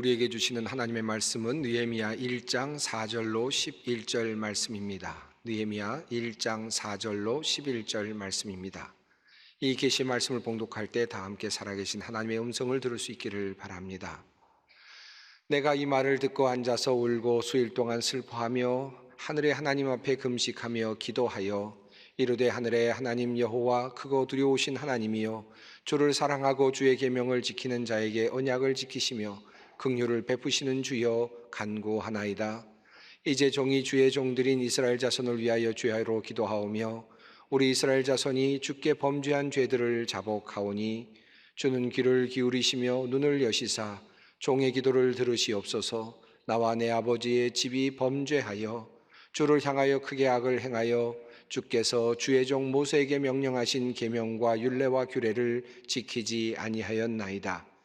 우리에게 주시는 하나님의 말씀은 느헤미야 1장 4절로 11절 말씀입니다. 느헤미야 1장 4절로 11절 말씀입니다. 이 계시 말씀을 봉독할 때 다 함께 살아계신 하나님의 음성을 들을 수 있기를 바랍니다. 내가 이 말을 듣고 앉아서 울고 수일 동안 슬퍼하며 하늘의 하나님 앞에 금식하며 기도하여 이르되 하늘의 하나님 여호와 크고 두려우신 하나님이여 주를 사랑하고 주의 계명을 지키는 자에게 언약을 지키시며 긍휼을 베푸시는 주여 간구하나이다. 이제 종이 주의 종들인 이스라엘 자손을 위하여 주야로 기도하오며 우리 이스라엘 자손이 주께 범죄한 죄들을 자복하오니 주는 귀를 기울이시며 눈을 여시사 종의 기도를 들으시옵소서. 나와 내 아버지의 집이 범죄하여 주를 향하여 크게 악을 행하여 주께서 주의 종 모세에게 명령하신 계명과 율례와 규례를 지키지 아니하였나이다.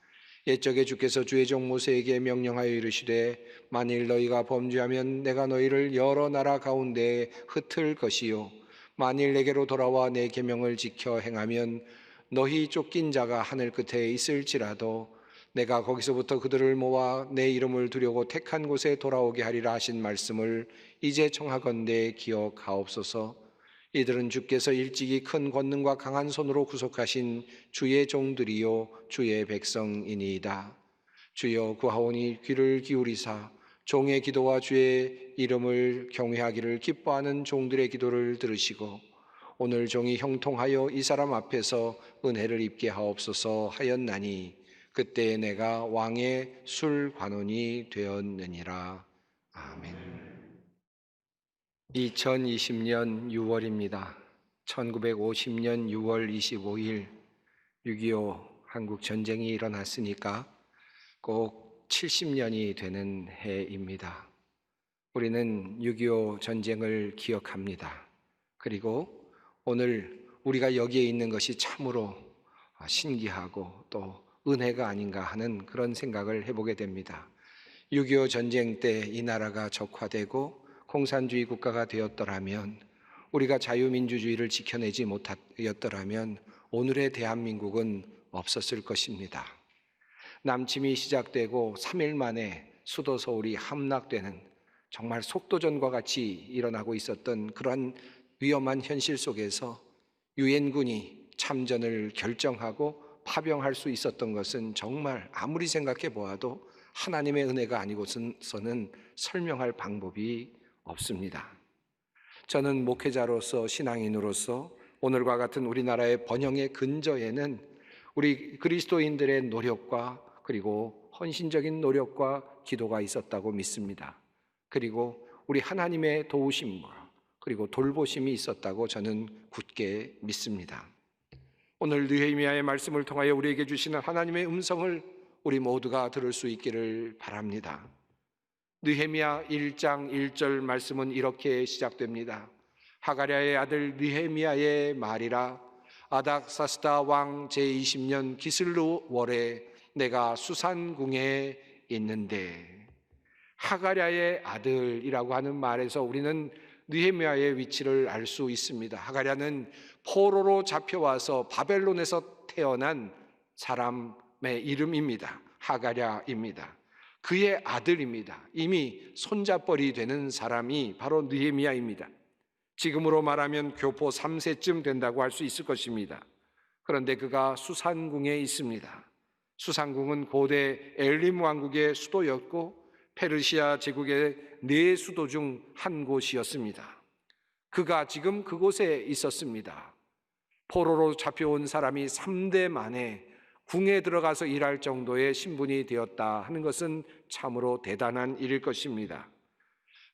옛적에 주께서 주의 종 모세에게 명령하여 이르시되 만일 너희가 범죄하면 내가 너희를 여러 나라 가운데에 흩을 것이요 만일 내게로 돌아와 내 계명을 지켜 행하면 너희 쫓긴 자가 하늘 끝에 있을지라도 내가 거기서부터 그들을 모아 내 이름을 두려고 택한 곳에 돌아오게 하리라 하신 말씀을 이제 청하건대 기억하옵소서. 이들은 주께서 일찍이 큰 권능과 강한 손으로 구속하신 주의 종들이요 주의 백성이니이다. 주여 구하오니 귀를 기울이사 종의 기도와 주의 이름을 경외하기를 기뻐하는 종들의 기도를 들으시고 오늘 종이 형통하여 이 사람 앞에서 은혜를 입게 하옵소서 하였나니 그때 내가 왕의 술관원이 되었느니라. 아멘. 2020년 6월입니다. 1950년 6월 25일 6.25 한국 전쟁이 일어났으니까 꼭 70년이 되는 해입니다. 우리는 6.25 전쟁을 기억합니다. 그리고 오늘 우리가 여기에 있는 것이 참으로 신기하고 또 은혜가 아닌가 하는 그런 생각을 해보게 됩니다. 6.25 전쟁 때 이 나라가 적화되고 공산주의 국가가 되었더라면, 우리가 자유민주주의를 지켜내지 못하였더라면 오늘의 대한민국은 없었을 것입니다. 남침이 시작되고 3일 만에 수도 서울이 함락되는 정말 속도전과 같이 일어나고 있었던 그런 위험한 현실 속에서 유엔군이 참전을 결정하고 파병할 수 있었던 것은 정말 아무리 생각해 보아도 하나님의 은혜가 아니고서는 설명할 방법이 없습니다. 저는 목회자로서 신앙인으로서 오늘과 같은 우리나라의 번영의 근저에는 우리 그리스도인들의 노력과 그리고 헌신적인 노력과 기도가 있었다고 믿습니다. 그리고 우리 하나님의 도우심과 그리고 돌보심이 있었다고 저는 굳게 믿습니다. 오늘 느헤미야의 말씀을 통하여 우리에게 주시는 하나님의 음성을 우리 모두가 들을 수 있기를 바랍니다. 느헤미야 1장 1절 말씀은 이렇게 시작됩니다. 하가랴의 아들 느헤미야의 말이라. 아닥사스다 왕 제20년 기슬루 월에 내가 수산궁에 있는데. 하가랴의 아들이라고 하는 말에서 우리는 느헤미야의 위치를 알 수 있습니다. 하가랴는 포로로 잡혀와서 바벨론에서 태어난 사람의 이름입니다. 하가랴입니다. 그의 아들입니다. 이미 손잡벌이 되는 사람이 바로 느헤미야입니다. 지금으로 말하면 교포 3세쯤 된다고 할 수 있을 것입니다. 그런데 그가 수산궁에 있습니다. 수산궁은 고대 엘림 왕국의 수도였고 페르시아 제국의 4수도 중 한 곳이었습니다. 그가 지금 그곳에 있었습니다. 포로로 잡혀온 사람이 3대 만에 궁에 들어가서 일할 정도의 신분이 되었다 하는 것은 참으로 대단한 일일 것입니다.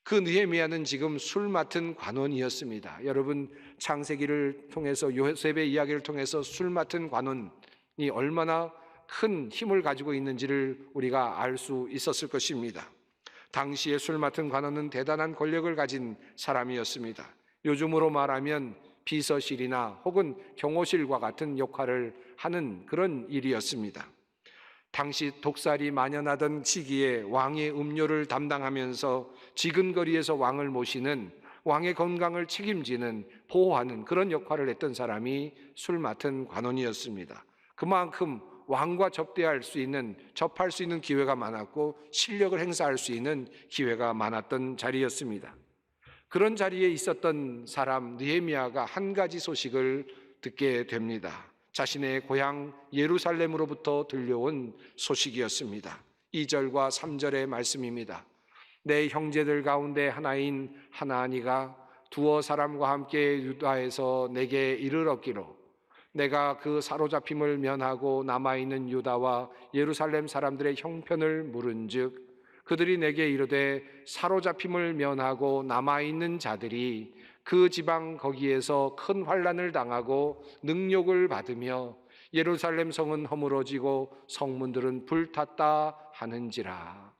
그 느헤미야는 지금 술 맡은 관원이었습니다. 여러분, 창세기를 통해서 요셉의 이야기를 통해서 술 맡은 관원이 얼마나 큰 힘을 가지고 있는지를 우리가 알 수 있었을 것입니다. 당시에 술 맡은 관원은 대단한 권력을 가진 사람이었습니다. 요즘으로 말하면 비서실이나 혹은 경호실과 같은 역할을 하는 그런 일이었습니다. 당시 독살이 만연하던 시기에 왕의 음료를 담당하면서 지근거리에서 왕을 모시는, 왕의 건강을 책임지는, 보호하는 그런 역할을 했던 사람이 술 맡은 관원이었습니다. 그만큼 왕과 접할 수 있는 기회가 많았고 실력을 행사할 수 있는 기회가 많았던 자리였습니다. 그런 자리에 있었던 사람 느헤미야가 한 가지 소식을 듣게 됩니다. 자신의 고향 예루살렘으로부터 들려온 소식이었습니다. 2절과 3절의 말씀입니다. 내 형제들 가운데 하나인 하나니가 두어 사람과 함께 유다에서 내게 이르렀기로 내가 그 사로잡힘을 면하고 남아있는 유다와 예루살렘 사람들의 형편을 물은즉 그들이 내게 이르되 사로잡힘을 면하고 남아있는 자들이 그 지방 거기에서 큰 환난을 당하고 능욕을 받으며 예루살렘 성은 허물어지고 성문들은 불탔다 하는지라.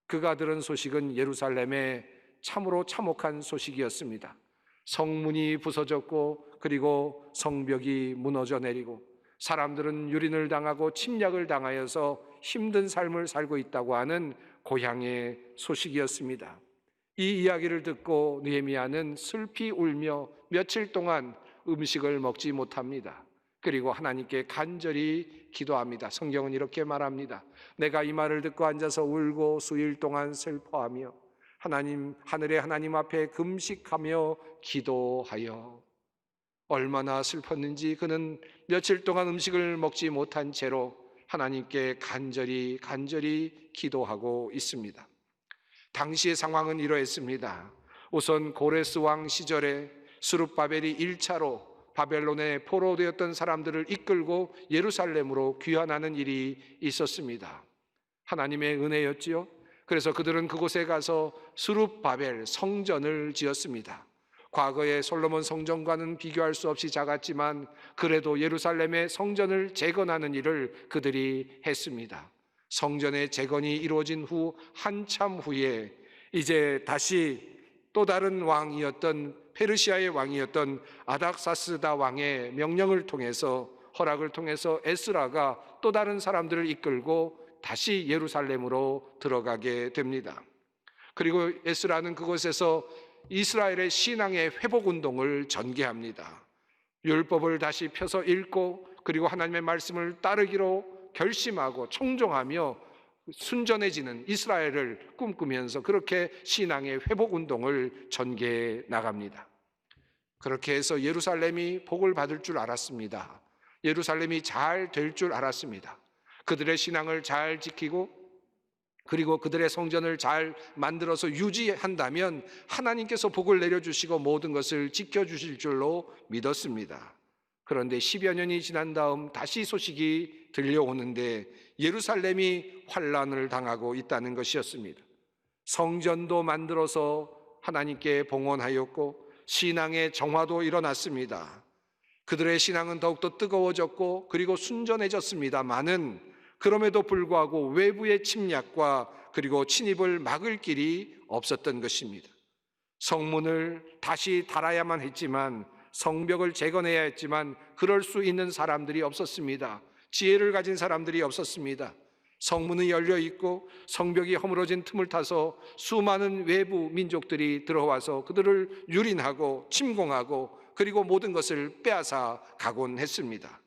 그가 들은 소식은 예루살렘에 참으로 참혹한 소식이었습니다. 성문이 부서졌고 그리고 성벽이 무너져 내리고 사람들은 유린을 당하고 침략을 당하여서 힘든 삶을 살고 있다고 하는 고향의 소식이었습니다. 이 이야기를 듣고 느헤미야는 슬피 울며 며칠 동안 음식을 먹지 못합니다. 그리고 하나님께 간절히 기도합니다. 성경은 이렇게 말합니다. 내가 이 말을 듣고 앉아서 울고 수일 동안 슬퍼하며 하늘의 하나님 앞에 금식하며 기도하여. 얼마나 슬펐는지 그는 며칠 동안 음식을 먹지 못한 채로 하나님께 간절히 기도하고 있습니다. 당시의 상황은 이러했습니다. 우선 고레스 왕 시절에 스룹바벨이 1차로 바벨론에 포로되었던 사람들을 이끌고 예루살렘으로 귀환하는 일이 있었습니다. 하나님의 은혜였지요. 그래서 그들은 그곳에 가서 스룹바벨 성전을 지었습니다. 과거의 솔로몬 성전과는 비교할 수 없이 작았지만 그래도 예루살렘의 성전을 재건하는 일을 그들이 했습니다. 성전의 재건이 이루어진 후 한참 후에 이제 다시 또 다른 왕이었던 페르시아의 왕이었던 아닥사스다 왕의 명령을 통해서 허락을 통해서 에스라가 또 다른 사람들을 이끌고 다시 예루살렘으로 들어가게 됩니다. 그리고 에스라는 그곳에서 이스라엘의 신앙의 회복 운동을 전개합니다. 율법을 다시 펴서 읽고 그리고 하나님의 말씀을 따르기로 결심하고 청종하며 순전해지는 이스라엘을 꿈꾸면서 그렇게 신앙의 회복 운동을 전개해 나갑니다. 그렇게 해서 예루살렘이 복을 받을 줄 알았습니다. 예루살렘이 잘 될 줄 알았습니다. 그들의 신앙을 잘 지키고 그리고 그들의 성전을 잘 만들어서 유지한다면 하나님께서 복을 내려주시고 모든 것을 지켜주실 줄로 믿었습니다. 그런데 10여 년이 지난 다음 다시 소식이 들려오는데 예루살렘이 환난을 당하고 있다는 것이었습니다. 성전도 만들어서 하나님께 봉헌하였고 신앙의 정화도 일어났습니다. 그들의 신앙은 더욱더 뜨거워졌고 그리고 순전해졌습니다마는 그럼에도 불구하고 외부의 침략과 그리고 침입을 막을 길이 없었던 것입니다. 성문을 다시 달아야만 했지만 성벽을 재건해야 했지만 그럴 수 있는 사람들이 없었습니다. 지혜를 가진 사람들이 없었습니다. 성문이 열려 있고 성벽이 허물어진 틈을 타서 수많은 외부 민족들이 들어와서 그들을 유린하고 침공하고 그리고 모든 것을 빼앗아 가곤 했습니다.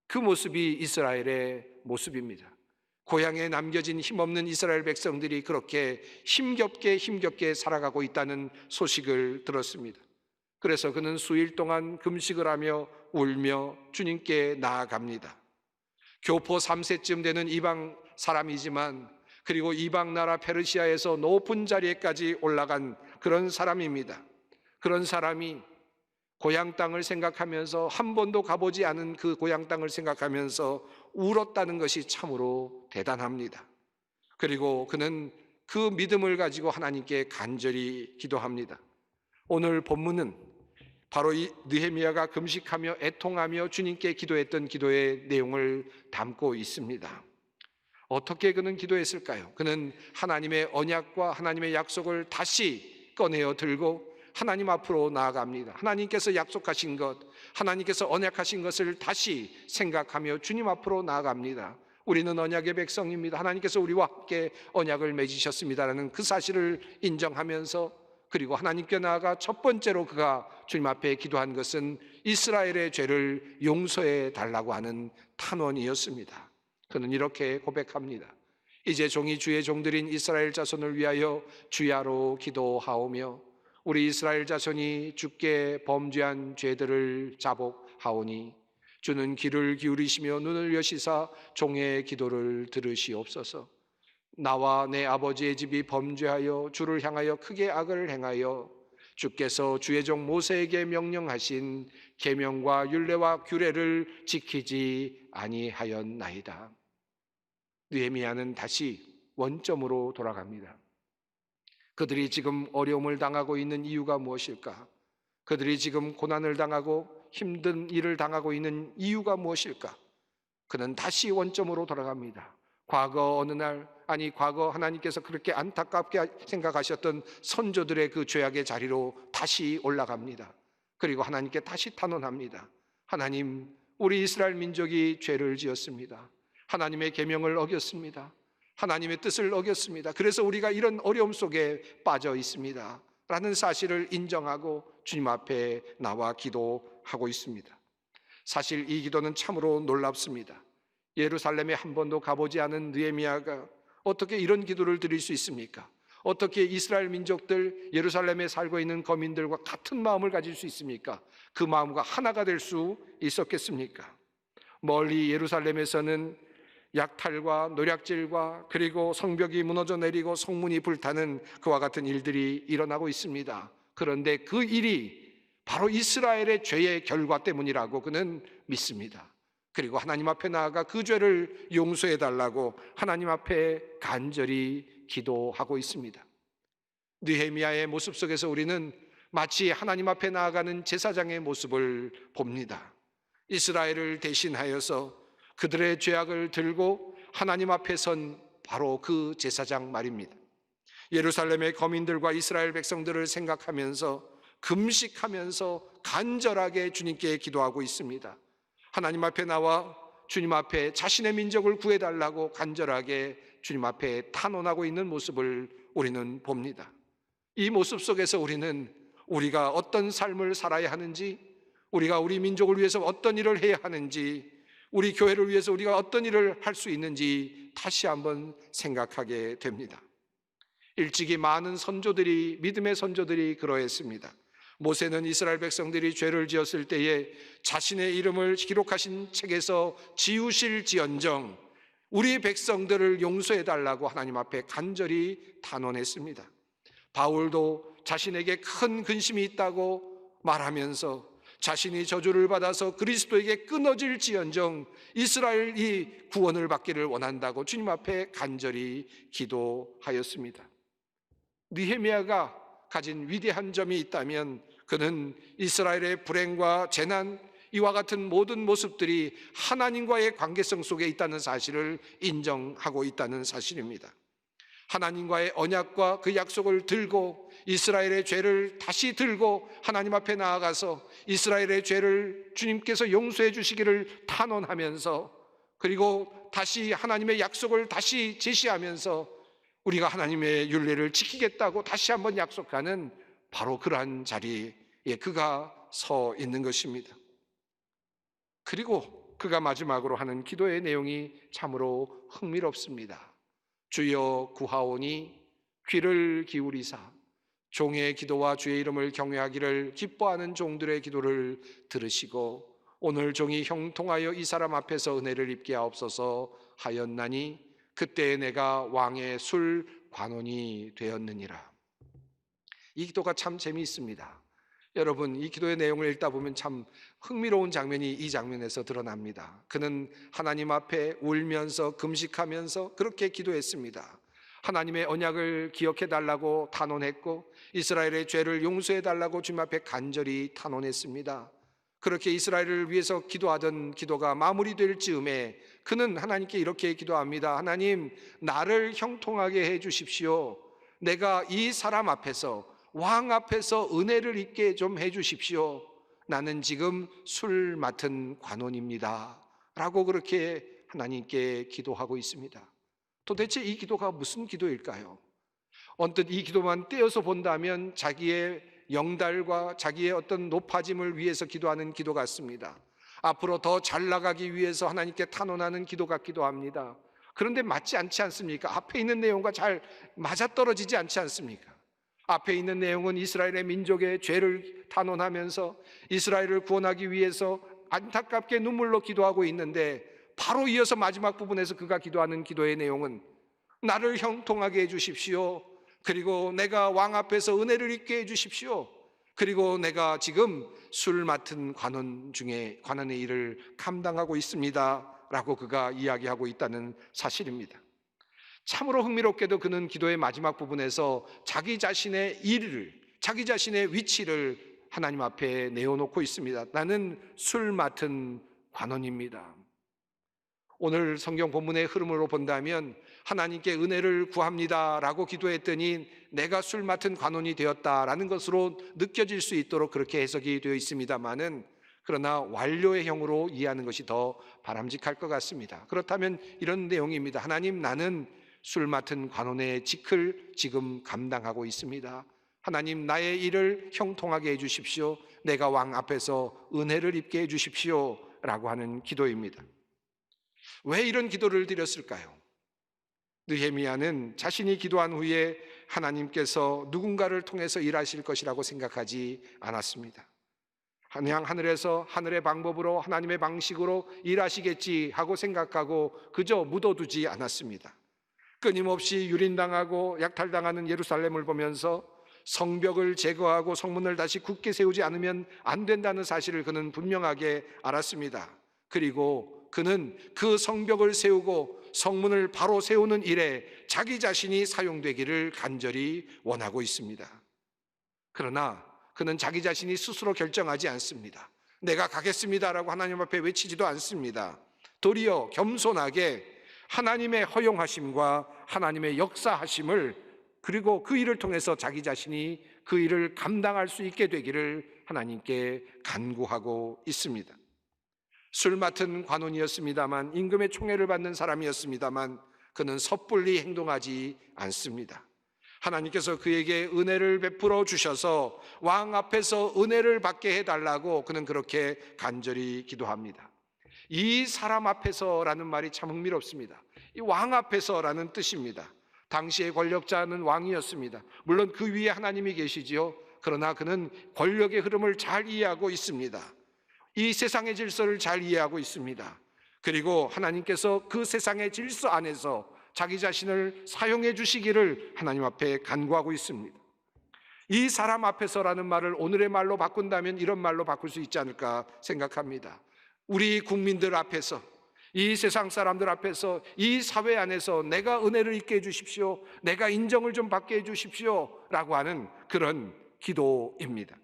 그 모습이 이스라엘의 모습입니다. 고향에 남겨진 힘없는 이스라엘 백성들이 그렇게 힘겹게 살아가고 있다는 소식을 들었습니다. 그래서 그는 수일 동안 금식을 하며 울며 주님께 나아갑니다. 교포 3세쯤 되는 이방 사람이지만 그리고 이방 나라 페르시아에서 높은 자리에까지 올라간 그런 사람입니다. 그런 사람이 고향 땅을 생각하면서 한 번도 가보지 않은 그 고향 땅을 생각하면서 울었다는 것이 참으로 대단합니다. 그리고 그는 그 믿음을 가지고 하나님께 간절히 기도합니다. 오늘 본문은 바로 이 느헤미야가 금식하며 애통하며 주님께 기도했던 기도의 내용을 담고 있습니다. 어떻게 그는 기도했을까요? 그는 하나님의 언약과 하나님의 약속을 다시 꺼내어 들고 하나님 앞으로 나아갑니다. 하나님께서 약속하신 것, 하나님께서 언약하신 것을 다시 생각하며 주님 앞으로 나아갑니다. 우리는 언약의 백성입니다. 하나님께서 우리와 함께 언약을 맺으셨습니다라는 그 사실을 인정하면서 그리고 하나님께 나아가 첫 번째로 그가 주님 앞에 기도한 것은 이스라엘의 죄를 용서해 달라고 하는 탄원이었습니다. 그는 이렇게 고백합니다. 이제 종이 주의 종들인 이스라엘 자손을 위하여 주야로 기도하오며 우리 이스라엘 자손이 주께 범죄한 죄들을 자복하오니 주는 귀를 기울이시며 눈을 여시사 종의 기도를 들으시옵소서. 나와 내 아버지의 집이 범죄하여 주를 향하여 크게 악을 행하여 주께서 주의 종 모세에게 명령하신 계명과 율례와 규례를 지키지 아니하였나이다. 느헤미야는 다시 원점으로 돌아갑니다. 그들이 지금 어려움을 당하고 있는 이유가 무엇일까? 그들이 지금 고난을 당하고 힘든 일을 당하고 있는 이유가 무엇일까? 그는 다시 원점으로 돌아갑니다. 과거 어느 날, 과거 하나님께서 그렇게 안타깝게 생각하셨던 선조들의 그 죄악의 자리로 다시 올라갑니다. 그리고 하나님께 다시 탄원합니다. 하나님, 우리 이스라엘 민족이 죄를 지었습니다. 하나님의 계명을 어겼습니다. 하나님의 뜻을 어겼습니다. 그래서 우리가 이런 어려움 속에 빠져 있습니다 라는 사실을 인정하고 주님 앞에 나와 기도하고 있습니다. 사실 이 기도는 참으로 놀랍습니다. 예루살렘에 한 번도 가보지 않은 느헤미야가 어떻게 이런 기도를 드릴 수 있습니까? 어떻게 이스라엘 민족들, 예루살렘에 살고 있는 거민들과 같은 마음을 가질 수 있습니까? 그 마음과 하나가 될 수 있었겠습니까? 멀리 예루살렘에서는 약탈과 노략질과 그리고 성벽이 무너져 내리고 성문이 불타는 그와 같은 일들이 일어나고 있습니다. 그런데 그 일이 바로 이스라엘의 죄의 결과 때문이라고 그는 믿습니다. 그리고 하나님 앞에 나아가 그 죄를 용서해 달라고 하나님 앞에 간절히 기도하고 있습니다. 느헤미야의 모습 속에서 우리는 마치 하나님 앞에 나아가는 제사장의 모습을 봅니다. 이스라엘을 대신하여서 그들의 죄악을 들고 하나님 앞에 선 바로 그 제사장 말입니다. 예루살렘의 거민들과 이스라엘 백성들을 생각하면서 금식하면서 간절하게 주님께 기도하고 있습니다. 하나님 앞에 나와 주님 앞에 자신의 민족을 구해달라고 간절하게 주님 앞에 탄원하고 있는 모습을 우리는 봅니다. 이 모습 속에서 우리는 우리가 어떤 삶을 살아야 하는지, 우리가 우리 민족을 위해서 어떤 일을 해야 하는지, 우리 교회를 위해서 우리가 어떤 일을 할 수 있는지 다시 한번 생각하게 됩니다. 일찍이 많은 선조들이, 믿음의 선조들이 그러했습니다. 모세는 이스라엘 백성들이 죄를 지었을 때에 자신의 이름을 기록하신 책에서 지우실지언정 우리 백성들을 용서해 달라고 하나님 앞에 간절히 탄원했습니다. 바울도 자신에게 큰 근심이 있다고 말하면서 자신이 저주를 받아서 그리스도에게 끊어질지언정 이스라엘이 구원을 받기를 원한다고 주님 앞에 간절히 기도하였습니다. 느헤미야가 가진 위대한 점이 있다면 그는 이스라엘의 불행과 재난, 이와 같은 모든 모습들이 하나님과의 관계성 속에 있다는 사실을 인정하고 있다는 사실입니다. 하나님과의 언약과 그 약속을 들고 이스라엘의 죄를 다시 들고 하나님 앞에 나아가서 이스라엘의 죄를 주님께서 용서해 주시기를 탄원하면서, 그리고 다시 하나님의 약속을 다시 제시하면서 우리가 하나님의 율례를 지키겠다고 다시 한번 약속하는 바로 그러한 자리에 그가 서 있는 것입니다. 그리고 그가 마지막으로 하는 기도의 내용이 참으로 흥미롭습니다. 주여 구하오니 귀를 기울이사 종의 기도와 주의 이름을 경외하기를 기뻐하는 종들의 기도를 들으시고 오늘 종이 형통하여 이 사람 앞에서 은혜를 입게 하옵소서 하였나니 그때 내가 왕의 술 관원이 되었느니라. 이 기도가 참 재미있습니다. 여러분, 이 기도의 내용을 읽다 보면 참 흥미로운 장면이 이 장면에서 드러납니다. 그는 하나님 앞에 울면서 금식하면서 그렇게 기도했습니다. 하나님의 언약을 기억해 달라고 탄원했고 이스라엘의 죄를 용서해 달라고 주님 앞에 간절히 탄원했습니다. 그렇게 이스라엘을 위해서 기도하던 기도가 마무리될 즈음에 그는 하나님께 이렇게 기도합니다. 하나님, 나를 형통하게 해 주십시오. 내가 이 사람 앞에서, 왕 앞에서 은혜를 입게 좀 해 주십시오. 나는 지금 술 맡은 관원입니다 라고 그렇게 하나님께 기도하고 있습니다. 도대체 이 기도가 무슨 기도일까요? 언뜻 이 기도만 떼어서 본다면 자기의 영달과 자기의 어떤 높아짐을 위해서 기도하는 기도 같습니다. 앞으로 더 잘 나가기 위해서 하나님께 탄원하는 기도 같기도 합니다. 그런데 맞지 않지 않습니까? 앞에 있는 내용과 잘 맞아떨어지지 않지 않습니까? 앞에 있는 내용은 이스라엘의 민족의 죄를 탄원하면서 이스라엘을 구원하기 위해서 안타깝게 눈물로 기도하고 있는데, 바로 이어서 마지막 부분에서 그가 기도하는 기도의 내용은 나를 형통하게 해주십시오. 그리고 내가 왕 앞에서 은혜를 입게 해주십시오. 그리고 내가 지금 술 맡은 관원 중에 관원의 일을 감당하고 있습니다 라고 그가 이야기하고 있다는 사실입니다. 참으로 흥미롭게도 그는 기도의 마지막 부분에서 자기 자신의 일을, 자기 자신의 위치를 하나님 앞에 내어놓고 있습니다. 나는 술 맡은 관원입니다. 오늘 성경 본문의 흐름으로 본다면 하나님께 은혜를 구합니다 라고 기도했더니 내가 술 맡은 관원이 되었다라는 것으로 느껴질 수 있도록 그렇게 해석이 되어 있습니다마는, 그러나 완료의 형으로 이해하는 것이 더 바람직할 것 같습니다. 그렇다면 이런 내용입니다. 하나님, 나는 술 맡은 관원의 직을 지금 감당하고 있습니다. 하나님, 나의 일을 형통하게 해주십시오. 내가 왕 앞에서 은혜를 입게 해주십시오 라고 하는 기도입니다. 왜 이런 기도를 드렸을까요? 느헤미야는 자신이 기도한 후에 하나님께서 누군가를 통해서 일하실 것이라고 생각하지 않았습니다. 그냥 하늘에서 하늘의 방법으로 하나님의 방식으로 일하시겠지 하고 생각하고 그저 묻어두지 않았습니다. 끊임없이 유린당하고 약탈당하는 예루살렘을 보면서 성벽을 제거하고 성문을 다시 굳게 세우지 않으면 안 된다는 사실을 그는 분명하게 알았습니다. 그리고 그는 그 성벽을 세우고 성문을 바로 세우는 일에 자기 자신이 사용되기를 간절히 원하고 있습니다. 그러나 그는 자기 자신이 스스로 결정하지 않습니다. 내가 가겠습니다라고 하나님 앞에 외치지도 않습니다. 도리어 겸손하게 하나님의 허용하심과 하나님의 역사하심을, 그리고 그 일을 통해서 자기 자신이 그 일을 감당할 수 있게 되기를 하나님께 간구하고 있습니다. 술 맡은 관원이었습니다만, 임금의 총애를 받는 사람이었습니다만 그는 섣불리 행동하지 않습니다. 하나님께서 그에게 은혜를 베풀어 주셔서 왕 앞에서 은혜를 받게 해달라고 그는 그렇게 간절히 기도합니다. 이 사람 앞에서라는 말이 참 흥미롭습니다. 이 왕 앞에서라는 뜻입니다. 당시의 권력자는 왕이었습니다. 물론 그 위에 하나님이 계시지요. 그러나 그는 권력의 흐름을 잘 이해하고 있습니다. 이 세상의 질서를 잘 이해하고 있습니다. 그리고 하나님께서 그 세상의 질서 안에서 자기 자신을 사용해 주시기를 하나님 앞에 간구하고 있습니다. 이 사람 앞에서라는 말을 오늘의 말로 바꾼다면 이런 말로 바꿀 수 있지 않을까 생각합니다. 우리 국민들 앞에서, 이 세상 사람들 앞에서, 이 사회 안에서 내가 은혜를 입게 해주십시오, 내가 인정을 좀 받게 해주십시오 라고 하는 그런 기도입니다.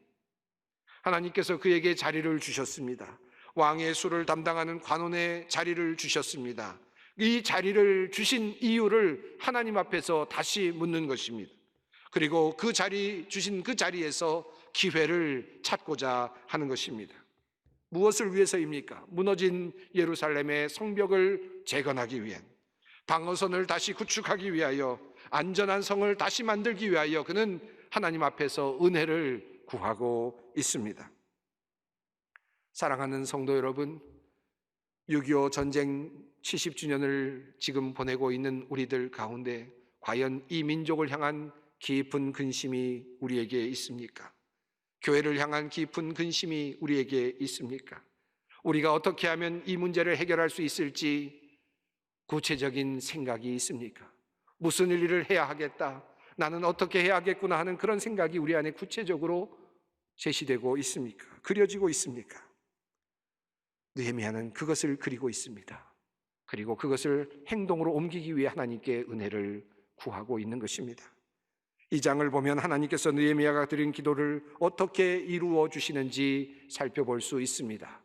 하나님께서 그에게 자리를 주셨습니다. 왕의 수를 담당하는 관원의 자리를 주셨습니다. 이 자리를 주신 이유를 하나님 앞에서 다시 묻는 것입니다. 그리고 그 자리, 주신 그 자리에서 기회를 찾고자 하는 것입니다. 무엇을 위해서입니까? 무너진 예루살렘의 성벽을 재건하기 위한, 방어선을 다시 구축하기 위하여, 안전한 성을 다시 만들기 위하여 그는 하나님 앞에서 은혜를 구하고 있습니다. 사랑하는 성도 여러분, 6.25 전쟁 70주년을 지금 보내고 있는 우리들 가운데 과연 이 민족을 향한 깊은 근심이 우리에게 있습니까? 교회를 향한 깊은 근심이 우리에게 있습니까? 우리가 어떻게 하면 이 문제를 해결할 수 있을지 구체적인 생각이 있습니까? 무슨 일을 해야 하겠다, 나는 어떻게 해야 하겠구나 하는 그런 생각이 우리 안에 구체적으로 제시되고 있습니까? 그려지고 있습니까? 느헤미야는 그것을 그리고 있습니다. 그리고 그것을 행동으로 옮기기 위해 하나님께 은혜를 구하고 있는 것입니다. 이 장을 보면 하나님께서 느헤미야가 드린 기도를 어떻게 이루어 주시는지 살펴볼 수 있습니다.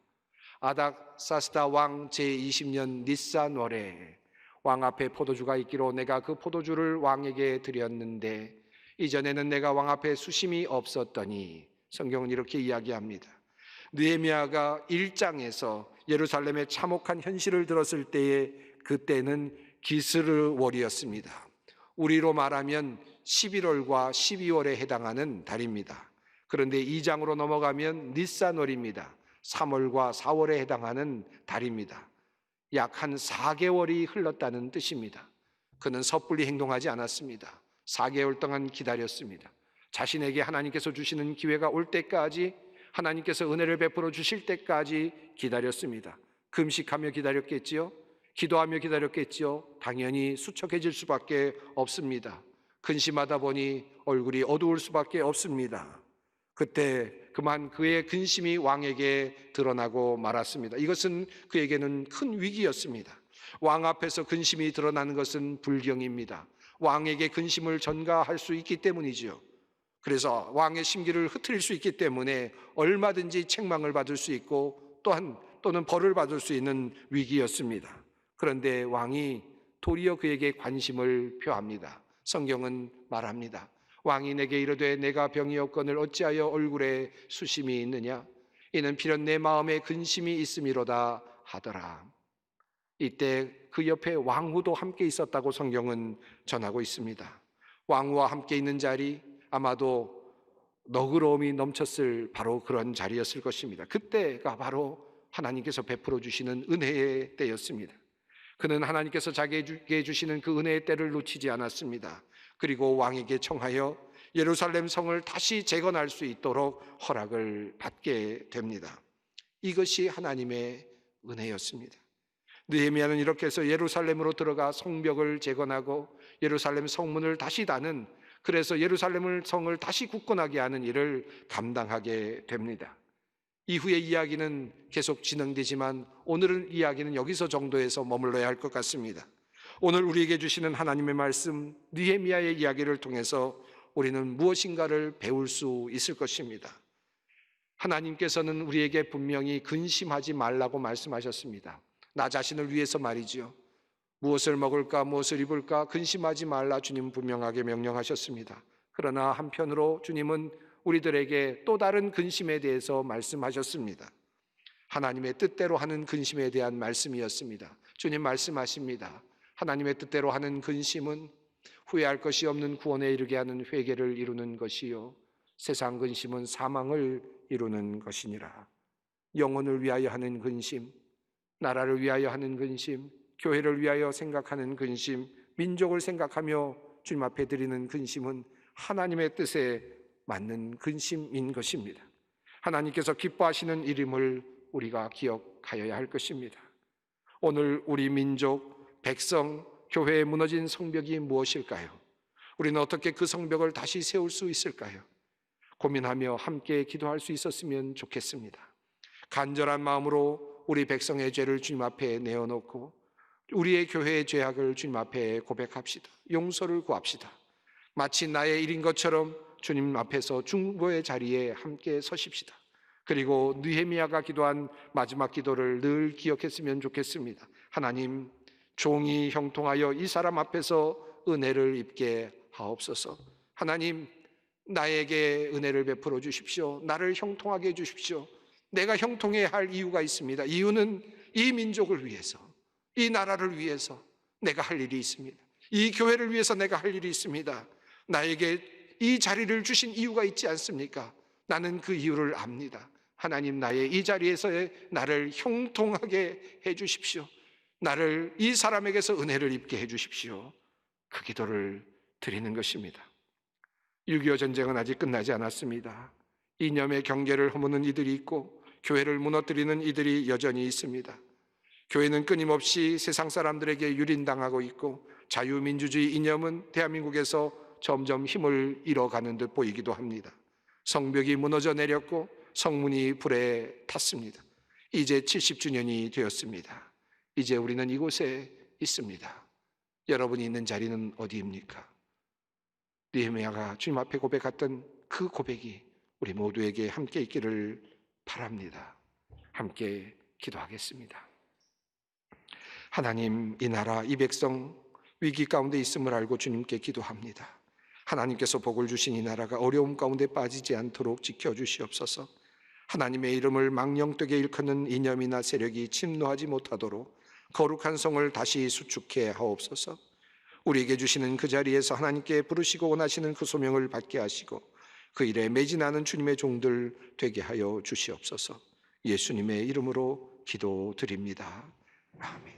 아닥사스다 왕 제20년 니산월에 왕 앞에 포도주가 있기로 내가 그 포도주를 왕에게 드렸는데 이전에는 내가 왕 앞에 수심이 없었더니, 성경은 이렇게 이야기합니다. 느헤미야가 1장에서 예루살렘의 참혹한 현실을 들었을 때에 그때는 기스르월이었습니다. 우리로 말하면 11월과 12월에 해당하는 달입니다. 그런데 2장으로 넘어가면 니산월입니다. 3월과 4월에 해당하는 달입니다. 약 한 4개월이 흘렀다는 뜻입니다. 그는 섣불리 행동하지 않았습니다. 4개월 동안 기다렸습니다. 자신에게 하나님께서 주시는 기회가 올 때까지, 하나님께서 은혜를 베풀어 주실 때까지 기다렸습니다. 금식하며 기다렸겠지요? 기도하며 기다렸겠지요? 당연히 수척해질 수밖에 없습니다. 근심하다 보니 얼굴이 어두울 수밖에 없습니다. 그때 그만 그의 근심이 왕에게 드러나고 말았습니다. 이것은 그에게는 큰 위기였습니다. 왕 앞에서 근심이 드러나는 것은 불경입니다. 왕에게 근심을 전가할 수 있기 때문이죠. 그래서 왕의 심기를 흐트릴 수 있기 때문에 얼마든지 책망을 받을 수 있고 또는 벌을 받을 수 있는 위기였습니다. 그런데 왕이 도리어 그에게 관심을 표합니다. 성경은 말합니다. 왕이 내게 이르되 내가 병이 없거늘 어찌하여 얼굴에 수심이 있느냐? 이는 필연 내 마음에 근심이 있음이로다 하더라. 이때 그 옆에 왕후도 함께 있었다고 성경은 전하고 있습니다. 왕후와 함께 있는 자리, 아마도 너그러움이 넘쳤을 바로 그런 자리였을 것입니다. 그때가 바로 하나님께서 베풀어 주시는 은혜의 때였습니다. 그는 하나님께서 자기에게 주시는 그 은혜의 때를 놓치지 않았습니다. 그리고 왕에게 청하여 예루살렘 성을 다시 재건할 수 있도록 허락을 받게 됩니다. 이것이 하나님의 은혜였습니다. 느헤미야는 이렇게 해서 예루살렘으로 들어가 성벽을 재건하고 예루살렘 성문을 다시 다는, 그래서 예루살렘 성을 다시 굳건하게 하는 일을 감당하게 됩니다. 이후의 이야기는 계속 진행되지만 오늘은 이야기는 여기서 정도에서 머물러야 할 것 같습니다. 오늘 우리에게 주시는 하나님의 말씀, 느헤미야의 이야기를 통해서 우리는 무엇인가를 배울 수 있을 것입니다. 하나님께서는 우리에게 분명히 근심하지 말라고 말씀하셨습니다. 나 자신을 위해서 말이죠. 무엇을 먹을까, 무엇을 입을까 근심하지 말라 주님 분명하게 명령하셨습니다. 그러나 한편으로 주님은 우리들에게 또 다른 근심에 대해서 말씀하셨습니다. 하나님의 뜻대로 하는 근심에 대한 말씀이었습니다. 주님 말씀하십니다. 하나님의 뜻대로 하는 근심은 후회할 것이 없는 구원에 이르게 하는 회개를 이루는 것이요 세상 근심은 사망을 이루는 것이니라. 영혼을 위하여 하는 근심, 나라를 위하여 하는 근심, 교회를 위하여 생각하는 근심, 민족을 생각하며 주님 앞에 드리는 근심은 하나님의 뜻에 맞는 근심인 것입니다. 하나님께서 기뻐하시는 일임을 우리가 기억하여야 할 것입니다. 오늘 우리 민족, 백성, 교회에 무너진 성벽이 무엇일까요? 우리는 어떻게 그 성벽을 다시 세울 수 있을까요? 고민하며 함께 기도할 수 있었으면 좋겠습니다. 간절한 마음으로 우리 백성의 죄를 주님 앞에 내어놓고 우리의 교회의 죄악을 주님 앞에 고백합시다. 용서를 구합시다. 마치 나의 일인 것처럼 주님 앞에서 중보의 자리에 함께 서십시다. 그리고 느헤미야가 기도한 마지막 기도를 늘 기억했으면 좋겠습니다. 하나님, 종이 형통하여 이 사람 앞에서 은혜를 입게 하옵소서. 하나님, 나에게 은혜를 베풀어 주십시오. 나를 형통하게 해 주십시오. 내가 형통해야 할 이유가 있습니다. 이유는 이 민족을 위해서, 이 나라를 위해서 내가 할 일이 있습니다. 이 교회를 위해서 내가 할 일이 있습니다. 나에게 이 자리를 주신 이유가 있지 않습니까? 나는 그 이유를 압니다. 하나님, 나의 이 자리에서의 나를 형통하게 해 주십시오. 나를 이 사람에게서 은혜를 입게 해 주십시오. 그 기도를 드리는 것입니다. 6.25 전쟁은 아직 끝나지 않았습니다. 이념의 경계를 허무는 이들이 있고 교회를 무너뜨리는 이들이 여전히 있습니다. 교회는 끊임없이 세상 사람들에게 유린당하고 있고 자유민주주의 이념은 대한민국에서 점점 힘을 잃어가는 듯 보이기도 합니다. 성벽이 무너져 내렸고 성문이 불에 탔습니다. 이제 70주년이 되었습니다. 이제 우리는 이곳에 있습니다. 여러분이 있는 자리는 어디입니까? 느헤미야가 주님 앞에 고백했던 그 고백이 우리 모두에게 함께 있기를 바랍니다. 함께 기도하겠습니다. 하나님, 이 나라, 이 백성 위기 가운데 있음을 알고 주님께 기도합니다. 하나님께서 복을 주신 이 나라가 어려움 가운데 빠지지 않도록 지켜주시옵소서. 하나님의 이름을 망령되게 일컫는 이념이나 세력이 침노하지 못하도록 거룩한 성을 다시 수축해 하옵소서. 우리에게 주시는 그 자리에서 하나님께 부르시고 원하시는 그 소명을 받게 하시고 그 일에 매진하는 주님의 종들 되게 하여 주시옵소서. 예수님의 이름으로 기도드립니다. 아멘.